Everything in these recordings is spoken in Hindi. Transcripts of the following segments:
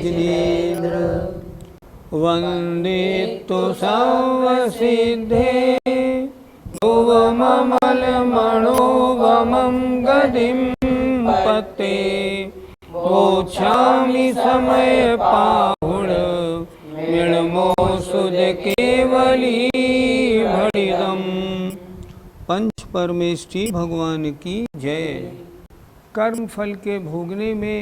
जिनेन्द्र वन्दितु सर्वसिद्धे भुवममलमणोवमं गतिं पते मोक्षामि समय पाहुण निर्मो सुध केवली भणिदम। पंच परमेष्ठी भगवान की जय। कर्म फल के भोगने में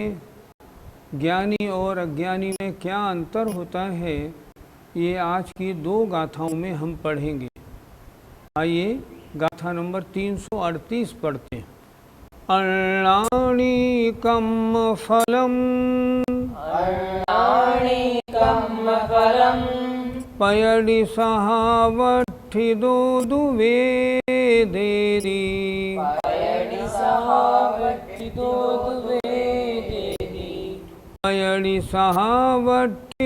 ज्ञानी और अज्ञानी में क्या अंतर होता है, ये आज की दो गाथाओं में हम पढ़ेंगे। आइए गाथा नंबर 338 पढ़ते हैं। अन्नानि कर्म फलम पयडि सहावठिदो दुवेदेरी पयडि सहावठिदो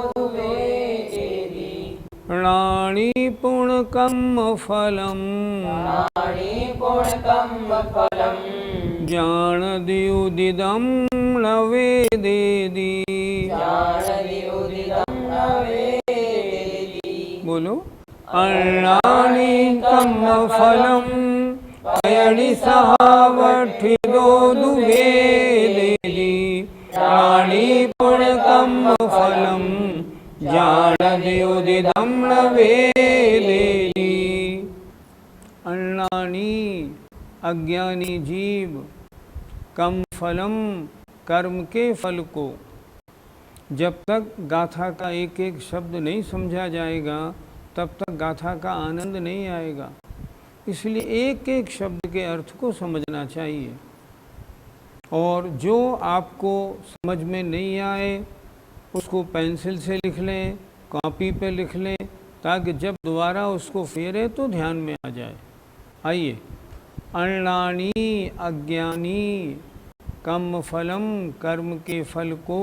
दुवेदेदी राणी पुण्य कर्म फलम जान दिउदिदम न वेदेदी। बोलो। अन्नानि कर्म फलम पयडि सहावठिदो दुवेदेदी राणी पुण्य कर्म फलम जानदिउदिदं न वेदेदी। अन्नानि अज्ञानी जीव कर्म फलम कर्म के फल को, जब तक गाथा का एक एक शब्द नहीं समझा जाएगा तब तक गाथा का आनंद नहीं आएगा। इसलिए एक एक शब्द के अर्थ को समझना चाहिए, और जो आपको समझ में नहीं आए उसको पेंसिल से लिख लें, कॉपी पे लिख लें, ताकि जब दोबारा उसको फेरे तो ध्यान में आ जाए। आइए। अन्नानि अज्ञानी कर्म फलम कर्म के फल को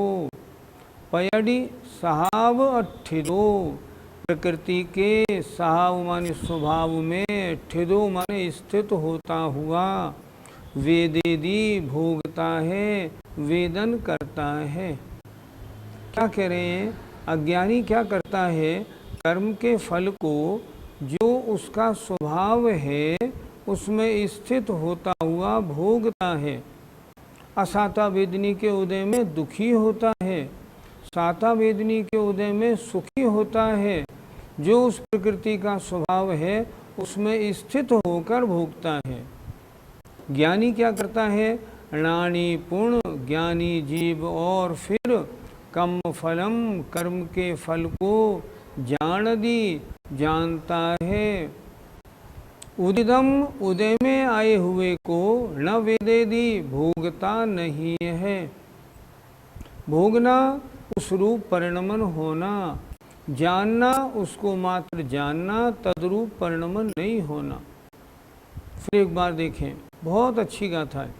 पयडि सहाव ठिदो प्रकृति के सहाव माने स्वभाव में ठिदो माने स्थित होता हुआ वेदेदी भोगता है, वेदन करता है। क्या कह रहे हैं? अज्ञानी क्या करता है? कर्म के फल को जो उसका स्वभाव है उसमें स्थित होता हुआ भोगता है। असाता वेदनी के उदय में दुखी होता है, साता वेदनी के उदय में सुखी होता है। जो उस प्रकृति का स्वभाव है उसमें स्थित होकर भोगता है। ज्ञानी क्या करता है? राणी पूर्ण ज्ञानी जीव और फिर कर्म फलम कर्म के फल को जानदी जानता है, उदिदम उदय में आए हुए को न वेदेदी भोगता नहीं है। भोगना उस रूप परिणमन होना, जानना उसको मात्र जानना, तद्रूप परिणमन नहीं होना। फिर एक बार देखें, बहुत अच्छी गाथा है।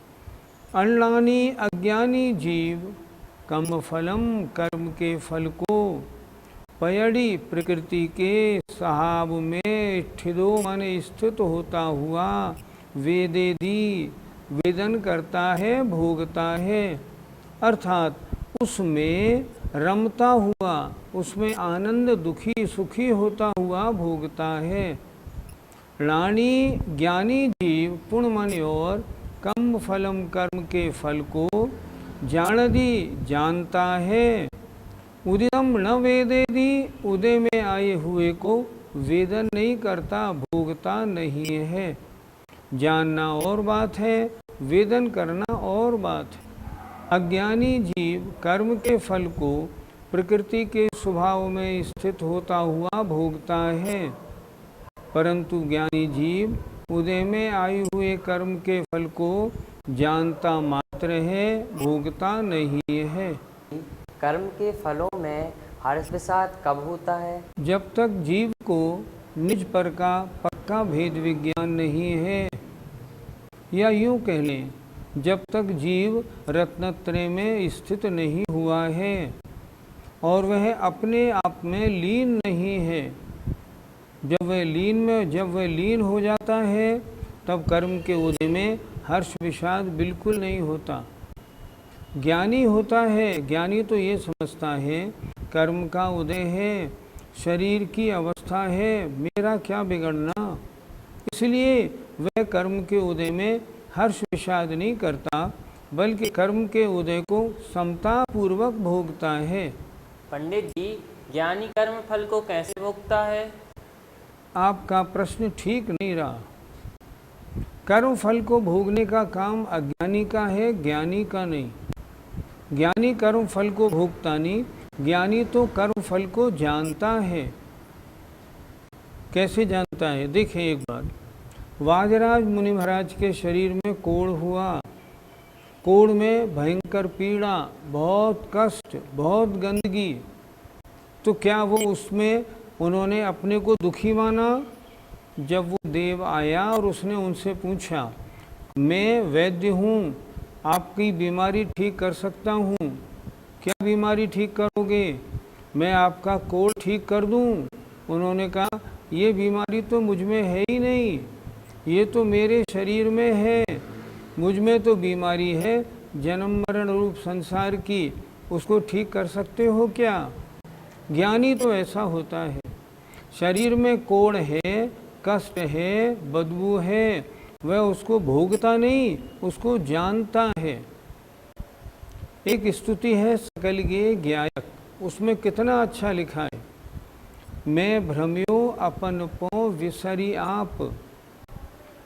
अन्नानि अज्ञानी जीव कर्म फलम कर्म के फल को पयडि प्रकृति के सहाव में ठिदो माने स्थित होता हुआ वेदेदी वेदन करता है, भोगता है। अर्थात उसमें रमता हुआ, उसमें आनंद दुखी सुखी होता हुआ भोगता है। रानी ज्ञानी जीव पुण्य माने और कर्म फलम कर्म के फल को जानदी जानता है, उदिदम न वेदेदी उदय में आए हुए को वेदन नहीं करता, भोगता नहीं है। जानना और बात है, वेदन करना और बात है। अज्ञानी जीव कर्म के फल को प्रकृति के स्वभाव में स्थित होता हुआ भोगता है, परंतु ज्ञानी जीव उदय में आए हुए कर्म के फल को जानता मात्र है, भोगता नहीं है। कर्म के फलों में हर्ष विषाद कब होता है? जब तक जीव को निज पर का पक्का भेद विज्ञान नहीं है, या यूँ कह लें जब तक जीव रत्नत्रय में स्थित नहीं हुआ है और वह अपने आप में लीन नहीं है। जब वह लीन हो जाता है तब कर्म के उदय में हर्ष विषाद बिल्कुल नहीं होता। ज्ञानी होता है, ज्ञानी तो ये समझता है कर्म का उदय है, शरीर की अवस्था है, मेरा क्या बिगड़ना, इसलिए वह कर्म के उदय में हर्ष विषाद नहीं करता, बल्कि कर्म के उदय को समता पूर्वक भोगता है। पंडित जी, ज्ञानी कर्म फल को कैसे भोगता है? आपका प्रश्न ठीक नहीं रहा। कर्म फल को भोगने का काम अज्ञानी का है, ज्ञानी का नहीं। ज्ञानी कर्म फल को भोगता नहीं, ज्ञानी तो कर्म फल को जानता है। कैसे जानता है? देखें एक बार, वाजराज मुनि महाराज के शरीर में कोढ़ हुआ, कोढ़ में भयंकर पीड़ा, बहुत कष्ट, बहुत गंदगी, तो क्या वो उसमें उन्होंने अपने को दुखी माना? जब वो देव आया और उसने उनसे पूछा, मैं वैद्य हूँ, आपकी बीमारी ठीक कर सकता हूँ, क्या बीमारी ठीक करोगे? मैं आपका कोढ़ ठीक कर दूँ? उन्होंने कहा, ये बीमारी तो मुझ में है ही नहीं, ये तो मेरे शरीर में है, मुझ में तो बीमारी है जन्म मरण रूप संसार की, उसको ठीक कर सकते हो क्या? ज्ञानी तो ऐसा होता है, शरीर में कोढ़ है, कष्ट है, बदबू है, वह उसको भोगता नहीं, उसको जानता है। एक स्तुति है सकल गे ज्ञायक, उसमें कितना अच्छा लिखा है, मैं भ्रम्यो अपन पो विसरी आप,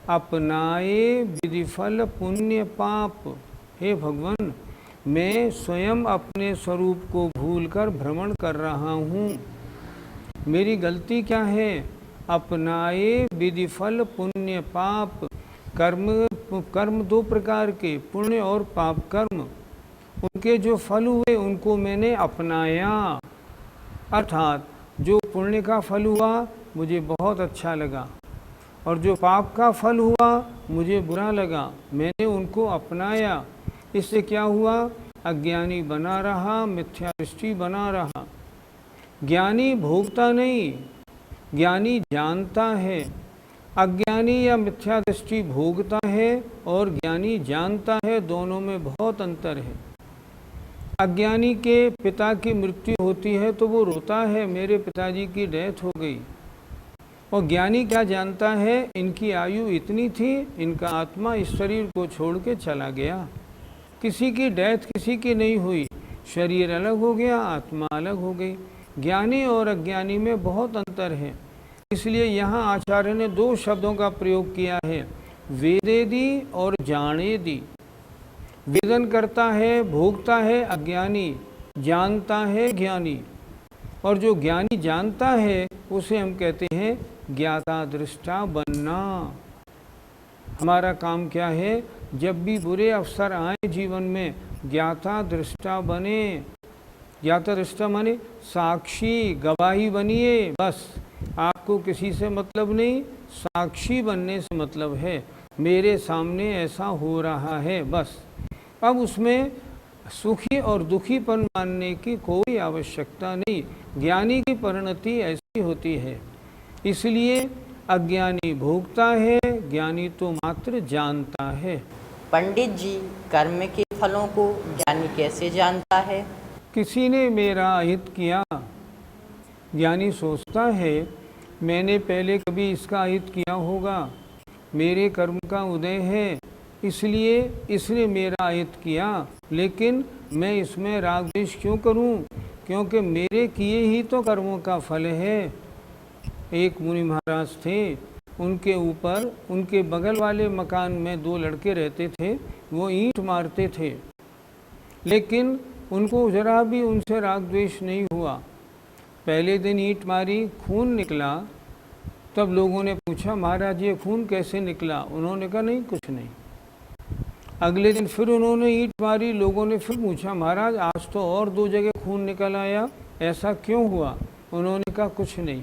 अपनाए विधिफल पुण्य पाप। हे भगवान, मैं स्वयं अपने स्वरूप को भूलकर भ्रमण कर रहा हूँ, मेरी गलती क्या है? अपनाए विधिफल पुण्य पाप, कर्म दो प्रकार के, पुण्य और पाप कर्म, उनके जो फल हुए उनको मैंने अपनाया, अर्थात जो पुण्य का फल हुआ मुझे बहुत अच्छा लगा और जो पाप का फल हुआ मुझे बुरा लगा, मैंने उनको अपनाया। इससे क्या हुआ? अज्ञानी बना रहा, मिथ्या दृष्टि बना रहा। ज्ञानी भोगता नहीं, ज्ञानी जानता है। अज्ञानी या मिथ्या दृष्टि भोगता है और ज्ञानी जानता है, दोनों में बहुत अंतर है। अज्ञानी के पिता की मृत्यु होती है तो वो रोता है, मेरे पिताजी की डेथ हो गई, और ज्ञानी क्या जानता है, इनकी आयु इतनी थी, इनका आत्मा इस शरीर को छोड़ के चला गया। किसी की डेथ किसी की नहीं हुई, शरीर अलग हो गया, आत्मा अलग हो गई। ज्ञानी और अज्ञानी में बहुत अंतर है, इसलिए यहाँ आचार्य ने दो शब्दों का प्रयोग किया है, वेदेदी और जानेदी। वेदन करता है, भोगता है अज्ञानी, जानता है ज्ञानी, और जो ज्ञानी जानता है उसे हम कहते हैं ज्ञाता दृष्टा बनना। हमारा काम क्या है? जब भी बुरे अवसर आए जीवन में, ज्ञाता दृष्टा बने। ज्ञाता दृष्टा माने साक्षी, गवाही बनिए, बस। आपको किसी से मतलब नहीं, साक्षी बनने से मतलब है, मेरे सामने ऐसा हो रहा है, बस। अब उसमें सुखी और दुखीपन मानने की कोई आवश्यकता नहीं। ज्ञानी की परिणति ऐसी होती है, इसलिए अज्ञानी भोगता है, ज्ञानी तो मात्र जानता है। पंडित जी, कर्म के फलों को ज्ञानी कैसे जानता है? किसी ने मेरा अहित किया, ज्ञानी सोचता है मैंने पहले कभी इसका अहित किया होगा, मेरे कर्म का उदय है, इसलिए इसने मेरा अहित किया, लेकिन मैं इसमें राग द्वेष क्यों करूं? क्योंकि मेरे किए ही तो कर्मों का फल है। एक मुनि महाराज थे, उनके ऊपर उनके बगल वाले मकान में दो लड़के रहते थे, वो ईंट मारते थे, लेकिन उनको जरा भी उनसे राग द्वेष नहीं हुआ। पहले दिन ईंट मारी, खून निकला, तब लोगों ने पूछा महाराज ये खून कैसे निकला? उन्होंने कहा नहीं कुछ नहीं। अगले दिन फिर उन्होंने ईंट मारी, लोगों ने फिर पूछा महाराज आज तो और दो जगह खून निकल आया, ऐसा क्यों हुआ? उन्होंने कहा कुछ नहीं।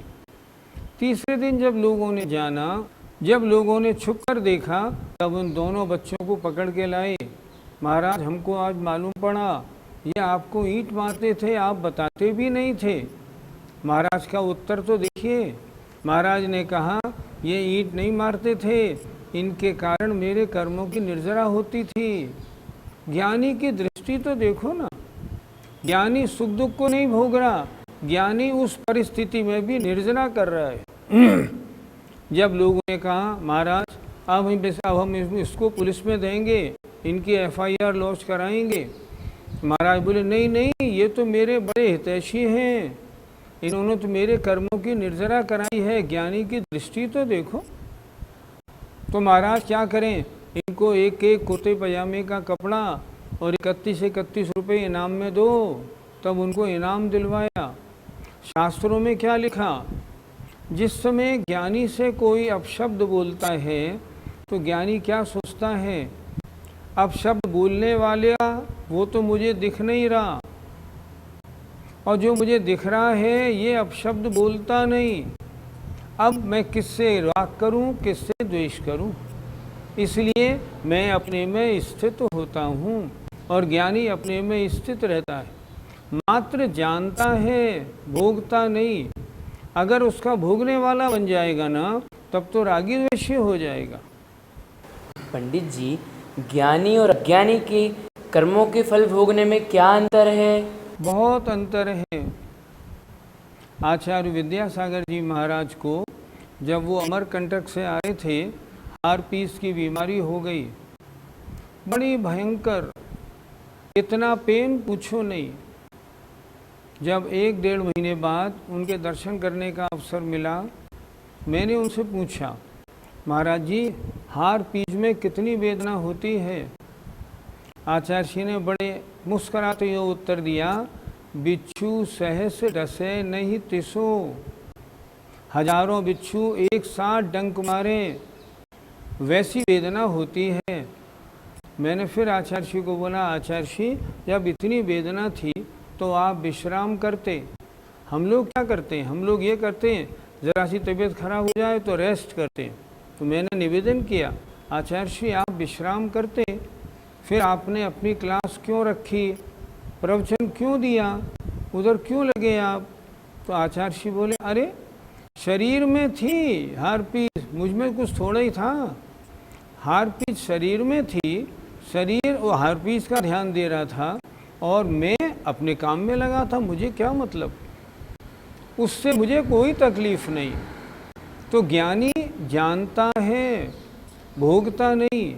तीसरे दिन जब लोगों ने जाना, जब लोगों ने छुप कर देखा, तब उन दोनों बच्चों को पकड़ के लाए। महाराज हमको आज मालूम पड़ा ये आपको ईंट मारते थे, आप बताते भी नहीं थे। महाराज का उत्तर तो देखिए, महाराज ने कहा ये ईंट नहीं मारते थे, इनके कारण मेरे कर्मों की निर्जरा होती थी। ज्ञानी की दृष्टि तो देखो ना, ज्ञानी सुख दुख को नहीं भोग रहा, ज्ञानी उस परिस्थिति में भी निर्जरा कर रहा है। जब लोगों ने कहा महाराज अब हम इसको पुलिस में देंगे, इनकी FIR लॉन्च कराएंगे, महाराज बोले नहीं नहीं, ये तो मेरे बड़े हितैषी हैं, इन्होंने तो मेरे कर्मों की निर्जरा कराई है, ज्ञानी की दृष्टि तो देखो। तो महाराज क्या करें, इनको एक एक कुर्ते पजामे का कपड़ा और 31 रुपये इनाम में दो। तब उनको इनाम दिलवाया। शास्त्रों में क्या लिखा, जिस समय ज्ञानी से कोई अपशब्द बोलता है तो ज्ञानी क्या सोचता है, अपशब्द बोलने वाले वो तो मुझे दिख नहीं रहा, और जो मुझे दिख रहा है ये अपशब्द बोलता नहीं, अब मैं किससे राग करूं, किससे द्वेष करूं। इसलिए मैं अपने में स्थित होता हूं और ज्ञानी अपने में स्थित रहता है, मात्र जानता है, भोगता नहीं। अगर उसका भोगने वाला बन जाएगा ना, तब तो रागी द्वेषी हो जाएगा। पंडित जी, ज्ञानी और अज्ञानी के कर्मों के फल भोगने में क्या अंतर है? बहुत अंतर है। आचार्य विद्यासागर जी महाराज को जब वो अमरकंटक से आए थे, हार्पीस की बीमारी हो गई, बड़ी भयंकर, इतना पेन पूछो नहीं। जब 1-1.5 महीने बाद उनके दर्शन करने का अवसर मिला, मैंने उनसे पूछा महाराज जी हार्पीस में कितनी वेदना होती है। आचार्य जी ने बड़े मुस्कुराते हुए उत्तर दिया, बिच्छू सहस डसे नहीं तिसो, हजारों बिच्छू एक साथ डंक मारे, वैसी वेदना होती है। मैंने फिर आचार्य जी को बोला, आचार्य जी जब इतनी वेदना थी तो आप विश्राम करते। हम लोग क्या करते हैं, हम लोग ये करते हैं ज़रा सी तबीयत खराब हो जाए तो रेस्ट करते हैं। तो मैंने निवेदन किया, आचार्य जी आप विश्राम करते, फिर आपने अपनी क्लास क्यों रखी, प्रवचन क्यों दिया, उधर क्यों लगे आप। तो आचार्य जी बोले, अरे शरीर में थी हार्पीस, मुझ में कुछ थोड़ा ही था। हार्पीस शरीर में थी, शरीर वो हार्पीस का ध्यान दे रहा था और मैं अपने काम में लगा था, मुझे क्या मतलब, उससे मुझे कोई तकलीफ नहीं। तो ज्ञानी जानता है, भोगता नहीं।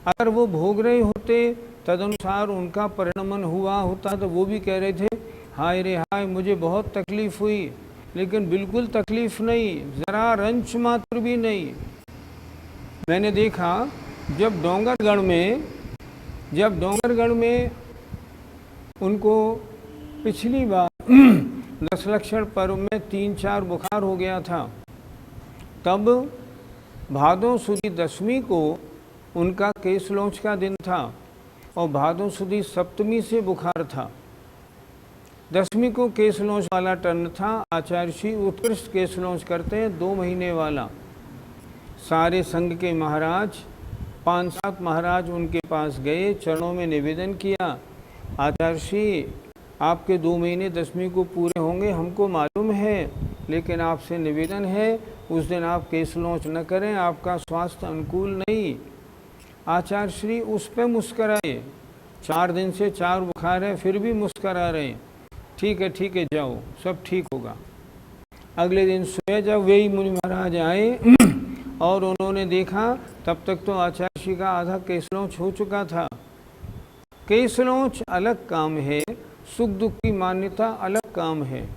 अगर वो भोग रहे होते, तदनुसार उनका परिणमन हुआ होता तो वो भी कह रहे थे हाय रे हाय मुझे बहुत तकलीफ हुई, लेकिन बिल्कुल तकलीफ नहीं, ज़रा रंच मात्र भी नहीं। मैंने देखा जब डोंगरगढ़ में उनको पिछली बार 10 लक्षण पर्व में 3-4 बुखार हो गया था, तब भादों सुदी 10वीं को उनका केस लॉन्च का दिन था और भादों सुदी 7वीं से बुखार था। 10वीं को केस लॉन्च वाला टर्न था। आचार्य जी उत्कृष्ट केस लॉन्च करते हैं 2 महीने वाला। सारे संघ के महाराज 5-7 महाराज उनके पास गए, चरणों में निवेदन किया, आचार्य जी आपके 2 महीने 10वीं को पूरे होंगे, हमको मालूम है, लेकिन आपसे निवेदन है उस दिन आप केस लॉन्च न करें, आपका स्वास्थ्य अनुकूल नहीं। आचार्य श्री उस पर मुस्कराए, 4 दिन से 4 बुखार है फिर भी मुस्करा रहे, ठीक है जाओ सब ठीक होगा। अगले दिन सुबह जब वही मुनि महाराज आए और उन्होंने देखा, तब तक तो आचार्य श्री का आधा केस लॉन्च हो चुका था। केस लॉन्च अलग काम है, सुख दुख की मान्यता अलग काम है।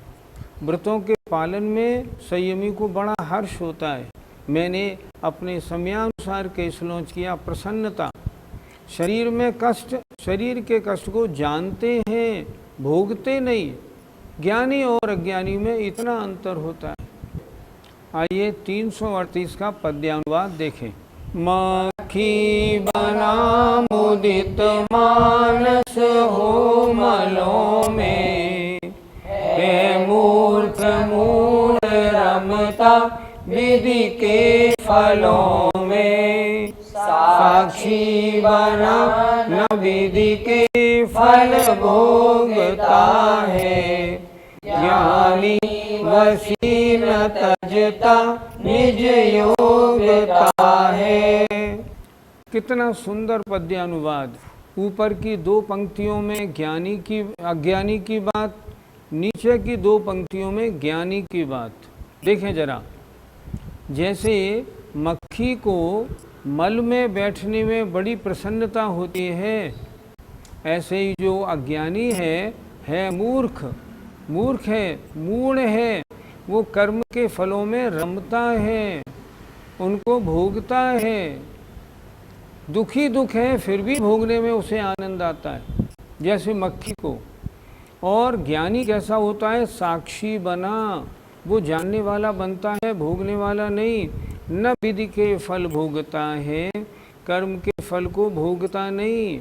व्रतों के पालन में संयमी को बड़ा हर्ष होता है। मैंने अपने समयानुसार केस लॉन्च किया, प्रसन्नता। शरीर में कष्ट, शरीर के कष्ट को जानते हैं, भोगते नहीं। ज्ञानी और अज्ञानी में इतना अंतर होता है। आइए 338 का पद्यानुवाद देखें। मक्खी बना मुदित मानस हो मलों में, है मूर्ख मूढ़ रमता विधि के फलों में। साक्षी बना न विधि के फल भोगता है, ज्ञानी वसी न तजता निज योगता है। कितना सुंदर पद्यानुवाद। ऊपर की 2 पंक्तियों में ज्ञानी की अज्ञानी की बात, नीचे की 2 पंक्तियों में ज्ञानी की बात। देखें जरा, जैसे मक्खी को मल में बैठने में बड़ी प्रसन्नता होती है, ऐसे ही जो अज्ञानी है मूर्ख, मूर्ख है, मूढ़ है, वो कर्म के फलों में रमता है, उनको भोगता है, दुखी दुख है फिर भी भोगने में उसे आनंद आता है, जैसे मक्खी को। और ज्ञानी कैसा होता है? साक्षी बना, वो जानने वाला बनता है, भोगने वाला नहीं। न विधि के फल भोगता है, कर्म के फल को भोगता नहीं।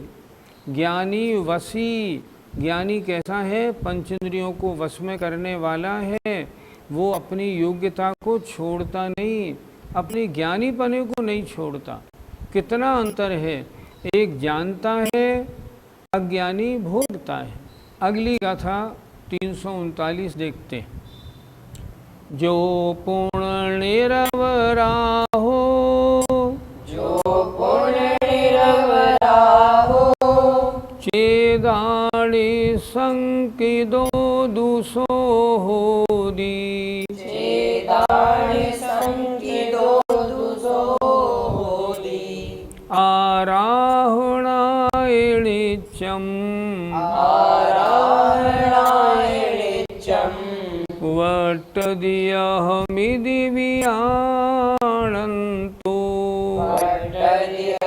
ज्ञानी वशी, ज्ञानी कैसा है? पंचेंद्रियों को वश में करने वाला है, वो अपनी योग्यता को छोड़ता नहीं, अपनी ज्ञानीपने को नहीं छोड़ता। कितना अंतर है, एक जानता है, अज्ञानी भोगता है। अगली गाथा 339 देखते हैं। जो पूर्ण निरवरा हो, जो पूर्ण निरवरा हो, चेदाणी संकिदो दुसो होदी, चेदाणी संकिदो दुसो होदी, आराहणायणिच्यम् आराहणायणिच्यम् वट्टदियहमिति वियाणन्तो, वट्टदियहमिति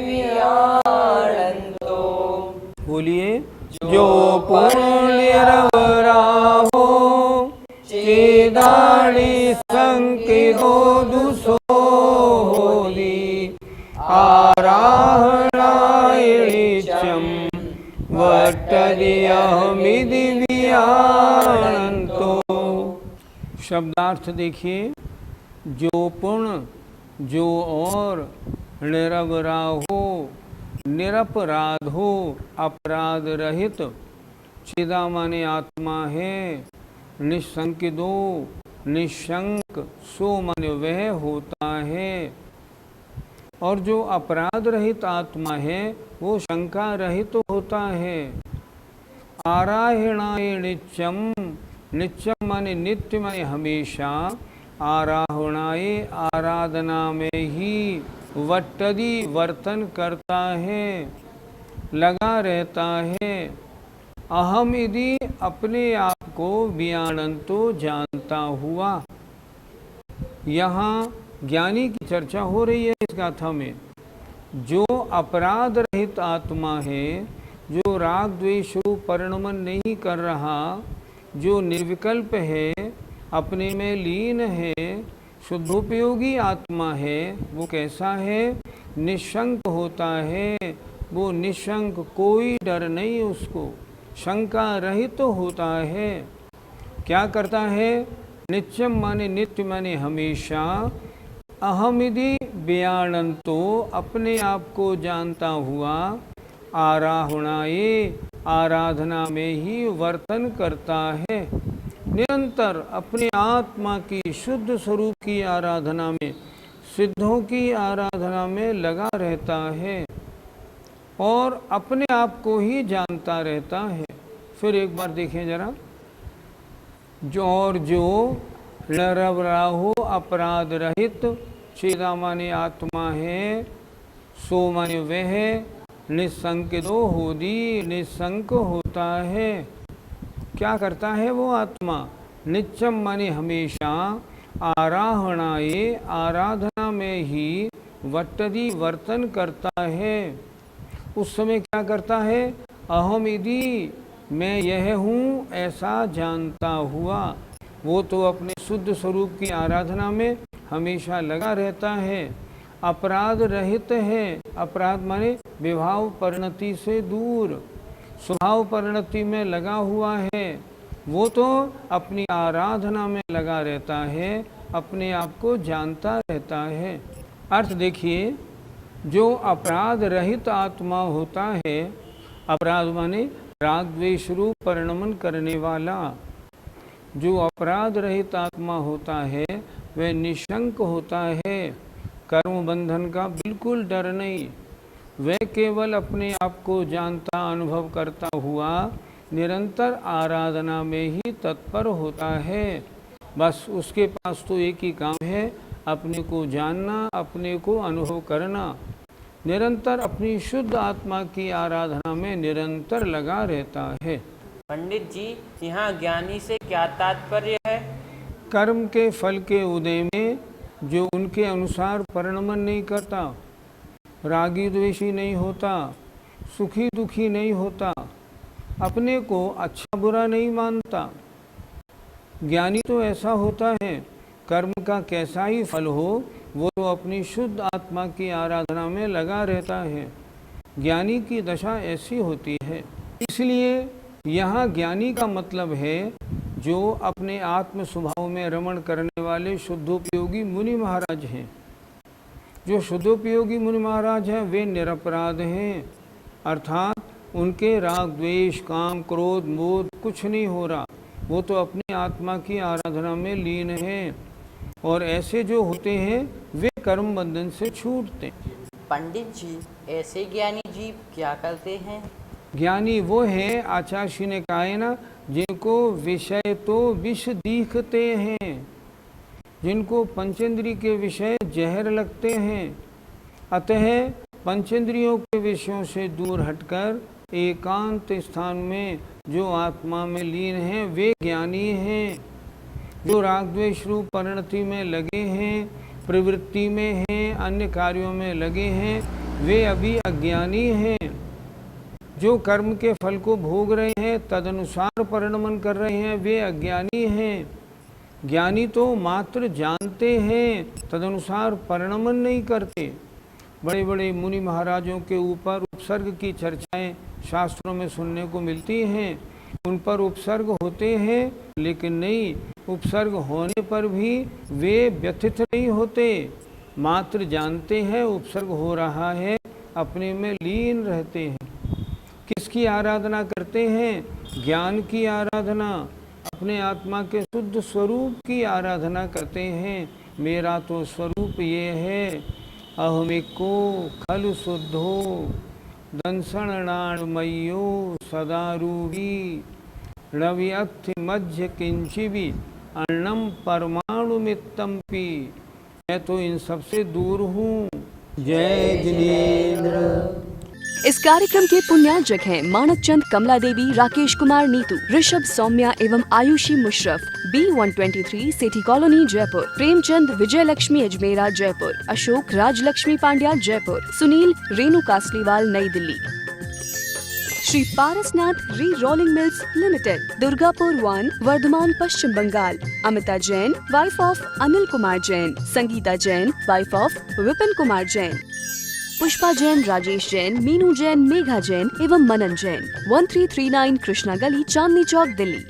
वियाणन्तो। बोलिए, जो पूर्ण निरवरा हो, चेदाणी संकिदो दुसो होदी, आराहणायणिच्यम् वट्टदियहमिति वियाणन्तो। शब्दार्थ देखिए, जो पूर्ण, जो और, निरवरा हो, निरपराध हो, अपराध रहित, चिदा माने आत्मा है, निशंकिदो, निशंक, सो माने वह होता है। और जो अपराध रहित आत्मा है वो शंका रहित होता है। आराहणाय नित्यम, नित्यम माने नित्य माने हमेशा, आराहणाय आराधना में ही, वट्टदि वर्तन करता है, लगा रहता है। अहम यदि अपने आप को वियाणंतो जानता हुआ। यहाँ ज्ञानी की चर्चा हो रही है इस गाथा में। जो अपराध रहित आत्मा है, जो राग द्वेष रूप परिणमन नहीं कर रहा, जो निर्विकल्प है, अपने में लीन है, शुद्धोपयोगी आत्मा है, वो कैसा है? निशंक होता है। वो निशंक, कोई डर नहीं उसको, शंका रहित होता है। क्या करता है? नित्यम माने नित्य माने हमेशा, अहमिदि व्याणंतो अपने आप को जानता हुआ, आराहणाए आराधना में ही वर्तन करता है। निरंतर अपने आत्मा की शुद्ध स्वरूप की आराधना में, सिद्धों की आराधना में लगा रहता है और अपने आप को ही जानता रहता है। फिर एक बार देखें जरा, जो और जो निरवराहो अपराध रहित, चेदा माने आत्मा है, सो माने वह, निसंकिदो होदी निसंक होता है। क्या करता है वो आत्मा? नित्यम माने हमेशा, आराहणाए आराधना में ही, वट्टदि वर्तन करता है। उस समय क्या करता है? अहम यदि, मैं यह हूँ ऐसा जानता हुआ। वो तो अपने शुद्ध स्वरूप की आराधना में हमेशा लगा रहता है, अपराध रहित है। अपराध माने विभाव परिणति से दूर, स्वभाव परिणति में लगा हुआ है। वो तो अपनी आराधना में लगा रहता है, अपने आप को जानता रहता है। अर्थ देखिए, जो अपराध रहित आत्मा होता है, अपराध माने राग द्वेष रूप परिणमन करने वाला, जो अपराध रहित आत्मा होता है वह निशंक होता है, कर्म बंधन का बिल्कुल डर नहीं। वह केवल अपने आप को जानता अनुभव करता हुआ निरंतर आराधना में ही तत्पर होता है। बस उसके पास तो एक ही काम है, अपने को जानना, अपने को अनुभव करना। निरंतर अपनी शुद्ध आत्मा की आराधना में निरंतर लगा रहता है। पंडित जी, यहाँ ज्ञानी से क्या तात्पर्य है? कर्म के फल के उदय में जो उनके अनुसार परिणमन नहीं करता, रागी द्वेषी नहीं होता, सुखी दुखी नहीं होता, अपने को अच्छा बुरा नहीं मानता। ज्ञानी तो ऐसा होता है, कर्म का कैसा ही फल हो वो तो अपनी शुद्ध आत्मा की आराधना में लगा रहता है। ज्ञानी की दशा ऐसी होती है। इसलिए यहाँ ज्ञानी का मतलब है जो अपने आत्म स्वभाव में रमण करने वाले शुद्धोपयोगी मुनि महाराज हैं। जो शुद्धोपयोगी मुनि महाराज हैं वे निरपराध हैं, अर्थात उनके राग द्वेष काम क्रोध मोह कुछ नहीं हो रहा, वो तो अपनी आत्मा की आराधना में लीन हैं। और ऐसे जो होते हैं वे कर्म बंधन से छूटते। पंडित जी, ऐसे ज्ञानी जीव क्या करते हैं? ज्ञानी वो है, आचार्य ने कहा है ना, जिनको विषय तो विष दिखते हैं, जिनको पंचेंद्रिय के विषय जहर लगते हैं। अतः पंचेंद्रियों के विषयों से दूर हटकर एकांत स्थान में जो आत्मा में लीन हैं वे ज्ञानी हैं। जो राग द्वेष रूप परिणति में लगे हैं, प्रवृत्ति में हैं, अन्य कार्यों में लगे हैं, वे अभी अज्ञानी हैं। जो कर्म के फल को भोग रहे हैं, तदनुसार परिणमन कर रहे हैं, वे अज्ञानी हैं। ज्ञानी तो मात्र जानते हैं, तदनुसार परिणमन नहीं करते। बड़े बड़े मुनि महाराजों के ऊपर उपसर्ग की चर्चाएं शास्त्रों में सुनने को मिलती हैं। उन पर उपसर्ग होते हैं, लेकिन नहीं, उपसर्ग होने पर भी वे व्यथित नहीं होते, मात्र जानते हैं उपसर्ग हो रहा है, अपने में लीन रहते हैं। किसकी आराधना करते हैं? ज्ञान की आराधना, अपने आत्मा के शुद्ध स्वरूप की आराधना करते हैं। मेरा तो स्वरूप ये है, अहमिको खलु शुद्धो दंसणाणमयो सदारूढ़ी रविअत्थ मध्य किंचिबी अन्नम परमाणु मित्तम्पि। मैं तो इन सबसे दूर हूँ। जय जिनेन्द्र। इस कार्यक्रम के पुण्यार्जक हैं मानक चंद, कमला देवी, राकेश कुमार नीतू, ऋषभ सौम्या एवं Ayushi Musharraf, B123 city colony Jaipur, Premchand Vijay Lakshmi Ajmera Jaipur, Ashok Rajlakshmi Pandya Jaipur, Sunil Renu Kasliwal Nai Delhi. Shri Parasnath re rolling mills limited, Durgapur 1, Vardhaman Paschim Bengal. Amita Jain, wife of Anil Kumar Jain, Sangeeta Jain, wife of Vipin Kumar Jain, Pushpa Jain, Rajesh Jain, Meenu Jain, Megha Jain एवं मनन जैन, 1339 कृष्णा गली, चांदनी चौक, दिल्ली।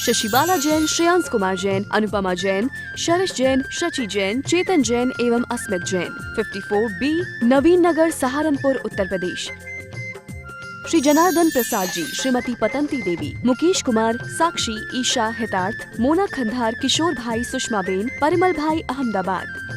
शशिबाला जैन, श्रेयांश कुमार जैन, अनुपमा जैन, शरश जैन, शची जैन, चेतन जैन एवं अस्मित जैन, 54B नवीन नगर, सहारनपुर, उत्तर प्रदेश। श्री जनार्दन प्रसाद जी, श्रीमती पतंती देवी, मुकेश कुमार, साक्षी, ईशा, हितार्थ, मोना खंधार, किशोर भाई, सुषमा बेन, परिमल भाई, अहमदाबाद।